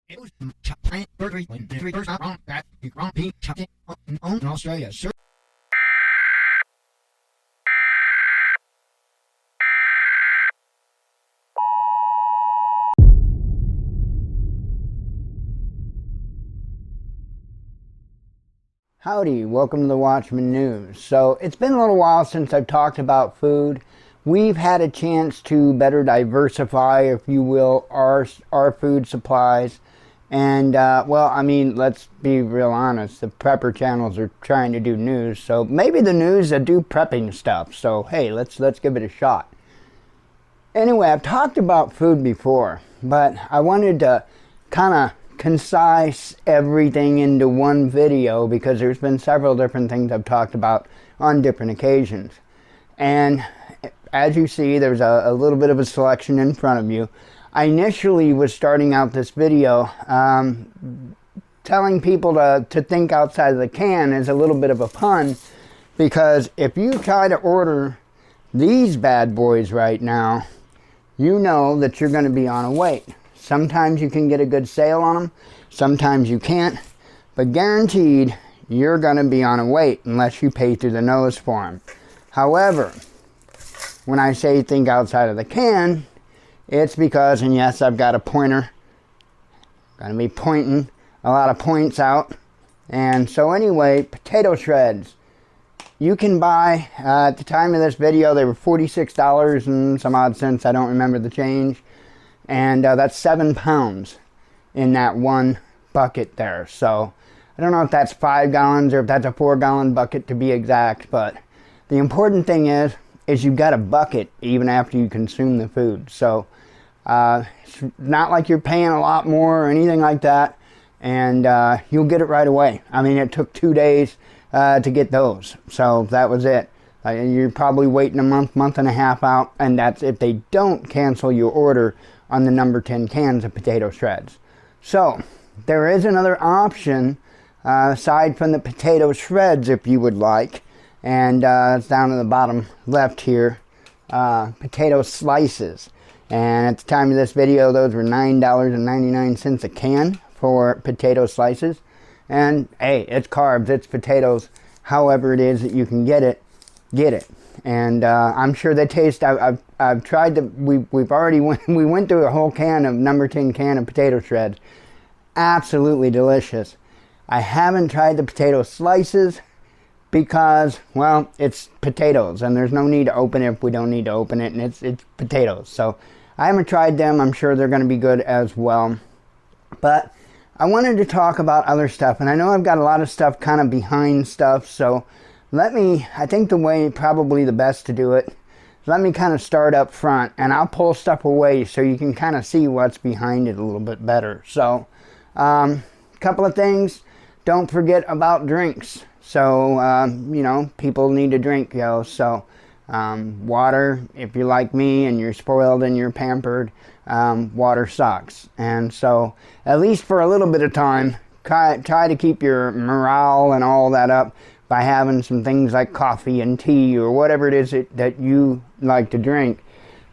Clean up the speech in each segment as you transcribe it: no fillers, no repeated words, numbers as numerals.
It was giant burglary when the reverse not wrong that you wrong being chucked in Australia. Sir. Howdy, welcome to the Watchman News. So it's been a little while since I've talked about food. We've had a chance to better diversify, if you will, our food supplies. And, well, I mean, let's be real honest. The prepper channels are trying to do news. So maybe the news that do prepping stuff. So, hey, let's give it a shot. Anyway, I've talked about food before, but I wanted to kind of concise everything into one video because there's been several different things I've talked about on different occasions. And as you see, there's a little bit of a selection in front of you. I initially was starting out this video telling people to think outside of the can as a little bit of a pun, because if you try to order these bad boys right now, you know that you're going to be on a wait. Sometimes you can get a good sale on them, sometimes you can't, but guaranteed you're going to be on a wait unless you pay through the nose for them. However, when I say think outside of the can, it's because, and yes, I've got a pointer, going to be pointing a lot of points out. And so anyway, potato shreds. You can buy, at the time of this video, they were $46 and some odd cents, I don't remember the change. And that's 7 pounds in that one bucket there. So I don't know if that's 5 gallons or if that's a 4-gallon bucket to be exact. But the important thing is you've got a bucket even after you consume the food. So it's not like you're paying a lot more or anything like that. And you'll get it right away. I mean, it took 2 days to get those. So that was it. You're probably waiting a month and a half out. And that's if they don't cancel your order on the number 10 cans of potato shreds. So there is another option aside from the potato shreds if you would like, and it's down in the bottom left here, potato slices. And at the time of this video, those were $9.99 a can for potato slices. And hey, it's carbs, it's potatoes, however it is that you can get it, get it. And I'm sure they taste. I've tried to. We've already we went through a whole can of number 10 can of potato shreds. Absolutely delicious. I haven't tried the potato slices because, well, it's potatoes and there's no need to open it if we don't need to open it, and it's potatoes. So I haven't tried them. I'm sure they're going to be good as well. But I wanted to talk about other stuff, and I know I've got a lot of stuff kind of behind stuff, so I think the way probably the best to do it is let me kind of start up front, and I'll pull stuff away so you can kind of see what's behind it a little bit better. So, couple of things. Don't forget about drinks. So, you know, people need to drink, yo. So, water, if you're like me and you're spoiled and you're pampered, water sucks. And so, at least for a little bit of time, try to keep your morale and all that up by having some things like coffee and tea or whatever it is that you like to drink.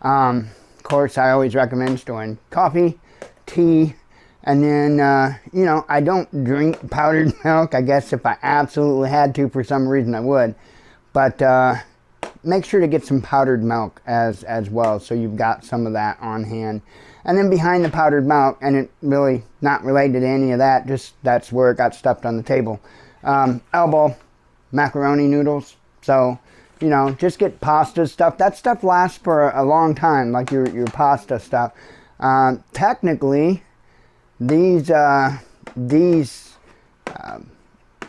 Of course, I always recommend storing coffee, tea, and then, you know, I don't drink powdered milk. I guess if I absolutely had to for some reason I would. But make sure to get some powdered milk as well, so you've got some of that on hand. And then behind the powdered milk, and it really not related to any of that, just that's where it got stuffed on the table. Elbow macaroni noodles. So, you know, just get pasta stuff. That stuff lasts for a long time, like your pasta stuff. Technically, these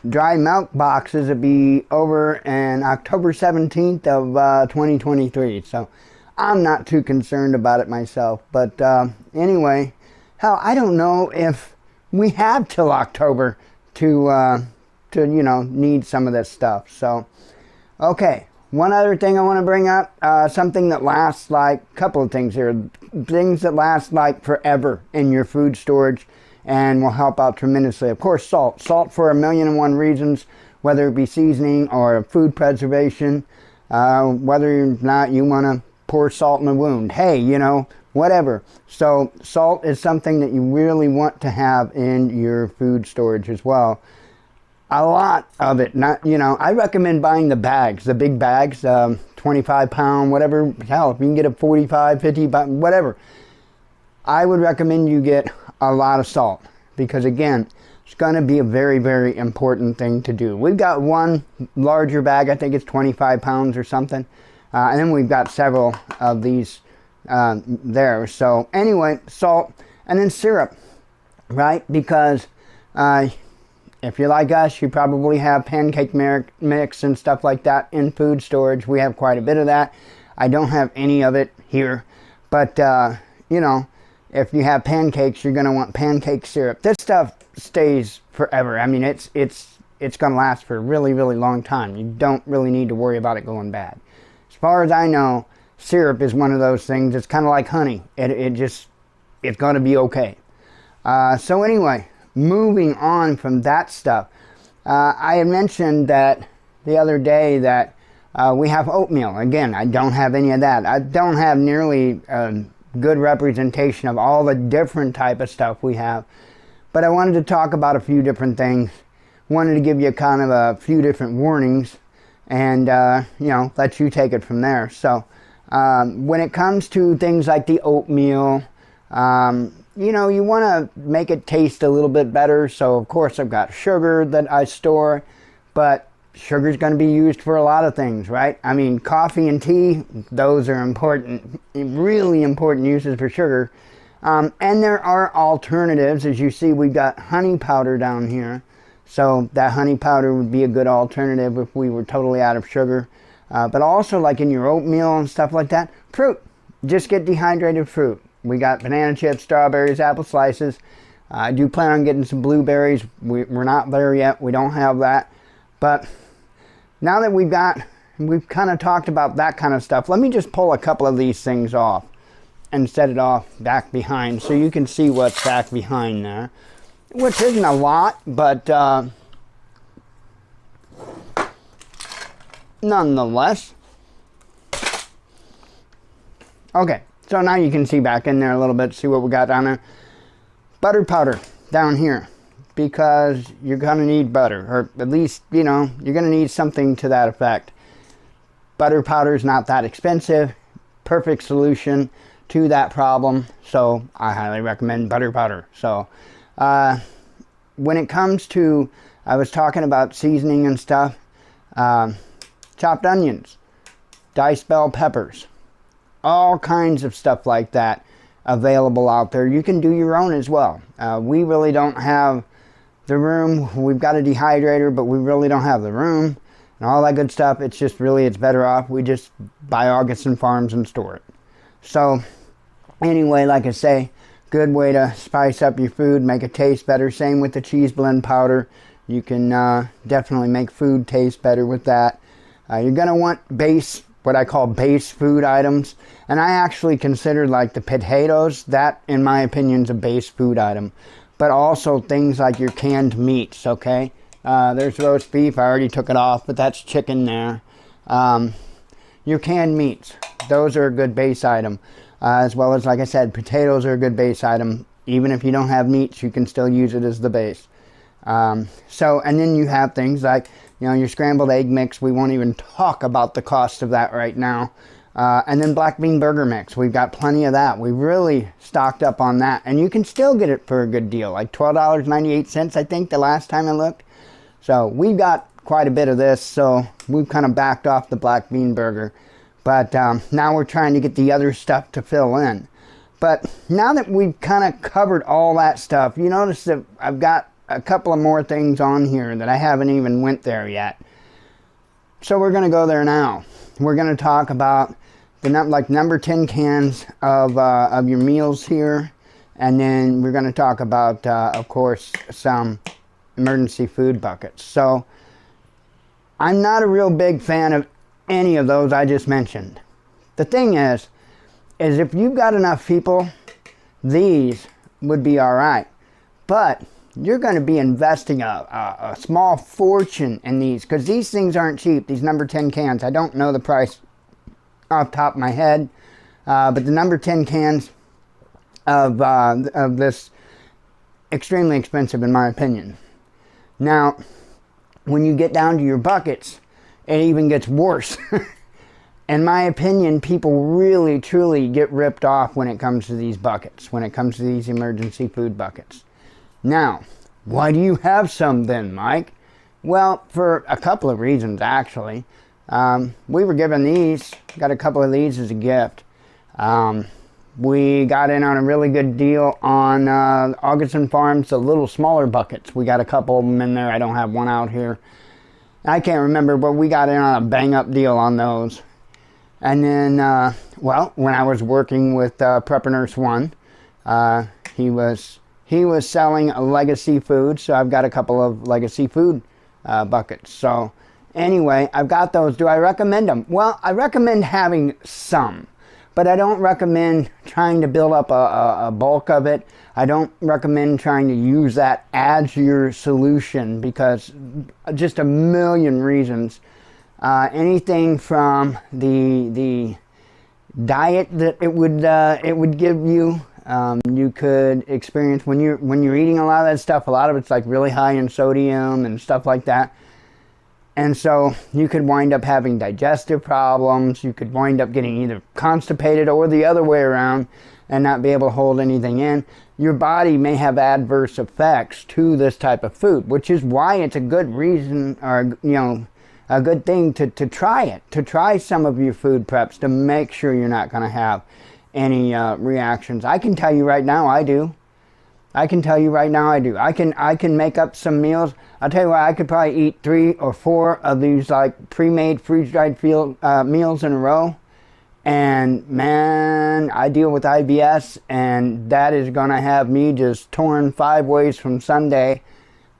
dry milk boxes will be over in October 17th of 2023. So I'm not too concerned about it myself. But anyway, hell, I don't know if we have till October to you know, need some of this stuff. So, okay, one other thing I want to bring up, something that lasts like, a couple of things here, things that last like forever in your food storage and will help out tremendously. Of course, salt. Salt for 1,000,001 reasons, whether it be seasoning or food preservation, whether or not you want to pour salt in a wound. Hey, you know, whatever. So salt is something that you really want to have in your food storage as well. A lot of it, not, you know, I recommend buying the bags, the big bags, 25 pound, whatever. Hell, if you can get a 45, 50, whatever. I would recommend you get a lot of salt, because again, it's going to be a very, very important thing to do. We've got one larger bag, I think it's 25 pounds or something. And then we've got several of these there. So anyway, salt, and then syrup, right? Because if you're like us, you probably have pancake mix and stuff like that in food storage. We have quite a bit of that. I don't have any of it here. But, you know, if you have pancakes, you're going to want pancake syrup. This stuff stays forever. I mean, it's going to last for a really, really long time. You don't really need to worry about it going bad. As far as I know, syrup is one of those things. It's kind of like honey. It's going to be okay. So anyway, moving on from that stuff, I had mentioned that the other day that we have oatmeal. Again, I don't have any of that. I don't have nearly a good representation of all the different type of stuff we have. But I wanted to talk about a few different things. Wanted to give you kind of a few different warnings and, you know, let you take it from there. So when it comes to things like the oatmeal, you know, you want to make it taste a little bit better. So, of course, I've got sugar that I store, but sugar is going to be used for a lot of things, right? I mean, coffee and tea, those are important, really important uses for sugar. And there are alternatives. As you see, we've got honey powder down here. So that honey powder would be a good alternative if we were totally out of sugar. But also, like in your oatmeal and stuff like that, fruit. Just get dehydrated fruit. We got banana chips, strawberries, apple slices. I do plan on getting some blueberries. We're not there yet. We don't have that. But now that we've kind of talked about that kind of stuff, let me just pull a couple of these things off and set it off back behind so you can see what's back behind there, which isn't a lot, but nonetheless. Okay, so now you can see back in there a little bit, see what we got down there. Butter powder down here, because you're going to need butter, or at least, you know, you're going to need something to that effect. Butter powder is not that expensive, perfect solution to that problem, so I highly recommend butter powder. So when it comes to, I was talking about seasoning and stuff, chopped onions, diced bell peppers, all kinds of stuff like that available out there. You can do your own as well. We really don't have the room. We've got a dehydrator, but we really don't have the room and all that good stuff. It's just really, it's better off we just buy Augustin Farms and store it. So anyway, like I say, good way to spice up your food, make it taste better. Same with the cheese blend powder. You can definitely make food taste better with that. You're going to want what I call base food items. And I actually consider like the potatoes, that in my opinion is a base food item. But also things like your canned meats, okay? There's roast beef, I already took it off, but that's chicken there. Your canned meats, those are a good base item. As well as, like I said, potatoes are a good base item. Even if you don't have meats, you can still use it as the base. And then you have things like, you know, your scrambled egg mix. We won't even talk about the cost of that right now. And then black bean burger mix. We've got plenty of that. We really stocked up on that. And you can still get it for a good deal, like $12.98, I think, the last time I looked. So we've got quite a bit of this, so we've kind of backed off the black bean burger. But now we're trying to get the other stuff to fill in. But now that we've kind of covered all that stuff, you notice that I've got a couple of more things on here that I haven't even went there yet. So we're going to go there now. We're going to talk about the number 10 cans of your meals here. And then we're going to talk about, of course, some emergency food buckets. So I'm not a real big fan of any of those I just mentioned. The thing is if you've got enough people, these would be all right. But you're going to be investing a small fortune in these, because these things aren't cheap, these number 10 cans. I don't know the price off the top of my head, but the number 10 cans, of this extremely expensive, in my opinion. Now, when you get down to your buckets, it even gets worse. In my opinion, people really, truly get ripped off when it comes to these buckets, when it comes to these emergency food buckets. Now, why do you have some then, Mike? Well, for a couple of reasons, actually. We were given these, got a couple of these as a gift. We got in on a really good deal on Augustin Farms, the little smaller buckets. We got a couple of them in there. I don't have one out here. I can't remember, but we got in on a bang-up deal on those. And then, well, when I was working with Prepper Nurse 1, he was selling a Legacy Food, so I've got a couple of Legacy Food buckets. So anyway, I've got those. Do I recommend them? Well, I recommend having some, but I don't recommend trying to build up a bulk of it. I don't recommend trying to use that as your solution, because just a million reasons. Anything from the diet that it would give you. You could experience when you're eating a lot of that stuff. A lot of it's like really high in sodium and stuff like that, and so you could wind up having digestive problems. You could wind up getting either constipated or the other way around, and not be able to hold anything in. Your body may have adverse effects to this type of food, which is why it's a good reason, or a good thing to try it, to try some of your food preps to make sure you're not going to have any reactions. I can tell you right now I do. I can make up some meals. I'll tell you what, I could probably eat 3 or 4 of these like pre-made freeze-dried meals in a row. And man, I deal with IBS, and that is going to have me just torn 5 ways from Sunday,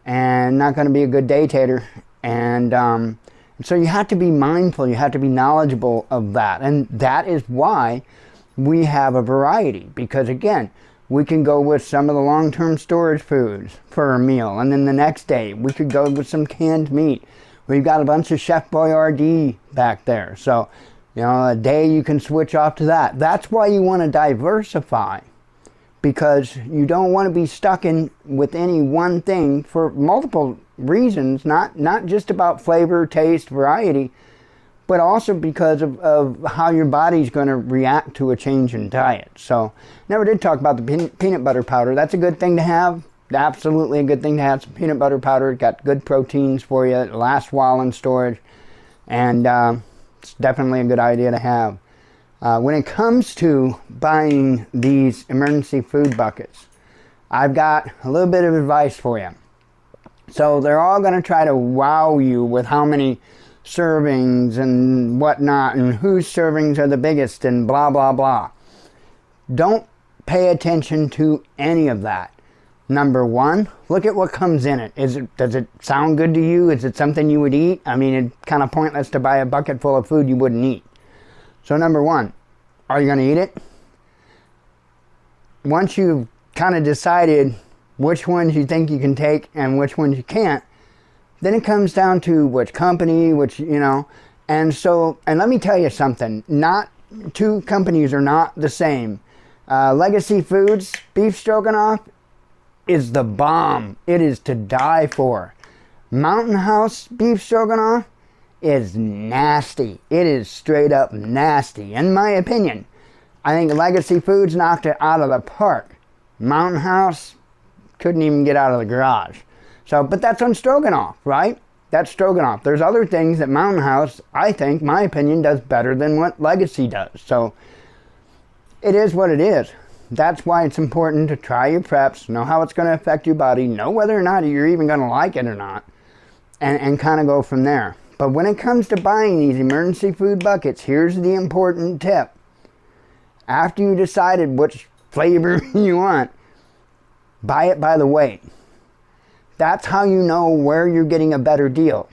and not going to be a good daytator. And so you have to be mindful, you have to be knowledgeable of that. And that is why we have a variety, because again, we can go with some of the long-term storage foods for a meal, and then the next day we could go with some canned meat. We've got a bunch of Chef Boyardee back there, so a day you can switch off to that. That's why you want to diversify, because you don't want to be stuck in with any one thing for multiple reasons, not just about flavor, taste, variety, but also because of how your body's going to react to a change in diet. So, never did talk about the peanut butter powder. That's a good thing to have. Absolutely a good thing to have some peanut butter powder. It's got good proteins for you. It lasts while in storage. And it's definitely a good idea to have. When it comes to buying these emergency food buckets, I've got a little bit of advice for you. So they're all going to try to wow you with how many servings and whatnot, and whose servings are the biggest, and blah blah blah. Don't pay attention to any of that. Number one, look at what comes in it. Does it sound good to you? Is it something you would eat? I mean, it's kind of pointless to buy a bucket full of food you wouldn't eat. So number one, are you going to eat it? Once you've kind of decided which ones you think you can take and which ones you can't, then it comes down to which company, and let me tell you something, not two companies are not the same. Legacy Foods beef stroganoff is the bomb. It is to die for. Mountain House beef stroganoff is nasty. It is straight up nasty, in my opinion. I think Legacy Foods knocked it out of the park. Mountain House couldn't even get out of the garage. So, but that's on stroganoff, right? That's stroganoff. There's other things that Mountain House, I think, my opinion, does better than what Legacy does. So, it is what it is. That's why it's important to try your preps, know how it's going to affect your body, know whether or not you're even going to like it or not, and kind of go from there. But when it comes to buying these emergency food buckets, here's the important tip. After you decided which flavor you want, buy it by the weight. That's how you know where you're getting a better deal.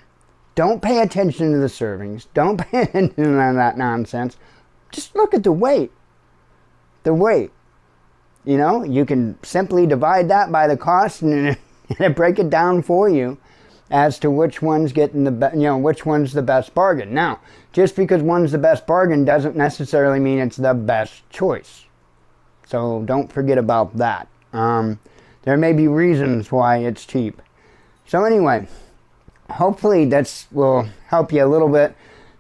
Don't pay attention to the servings. Don't pay attention to none of that nonsense. Just look at the weight. The weight. You can simply divide that by the cost and break it down for you as to which one's getting which one's the best bargain. Now, just because one's the best bargain doesn't necessarily mean it's the best choice. So don't forget about that. There may be reasons why it's cheap. So anyway, hopefully that will help you a little bit.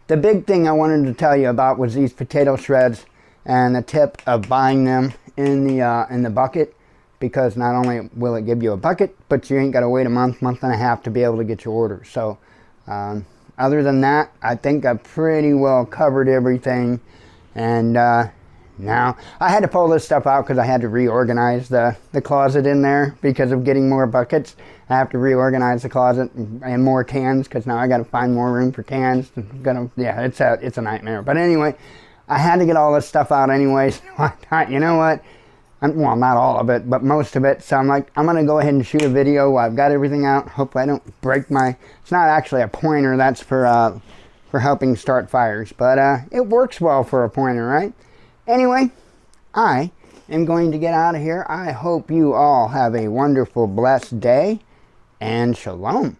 The big thing I wanted to tell you about was these potato shreds and the tip of buying them in the bucket, because not only will it give you a bucket, but you ain't got to wait a month and a half to be able to get your order. So other than that, I think I've pretty well covered everything. And now I had to pull this stuff out because I had to reorganize the closet in there because of getting more buckets. I have to reorganize the closet and more cans because now I got to find more room for cans. Yeah, it's a nightmare. But anyway, I had to get all this stuff out anyways. You know what? Well, not all of it, but most of it. So I'm like, I'm going to go ahead and shoot a video while I've got everything out. Hopefully I don't break my... It's not actually a pointer. That's for helping start fires. But it works well for a pointer, right? Anyway, I am going to get out of here. I hope you all have a wonderful, blessed day. And shalom.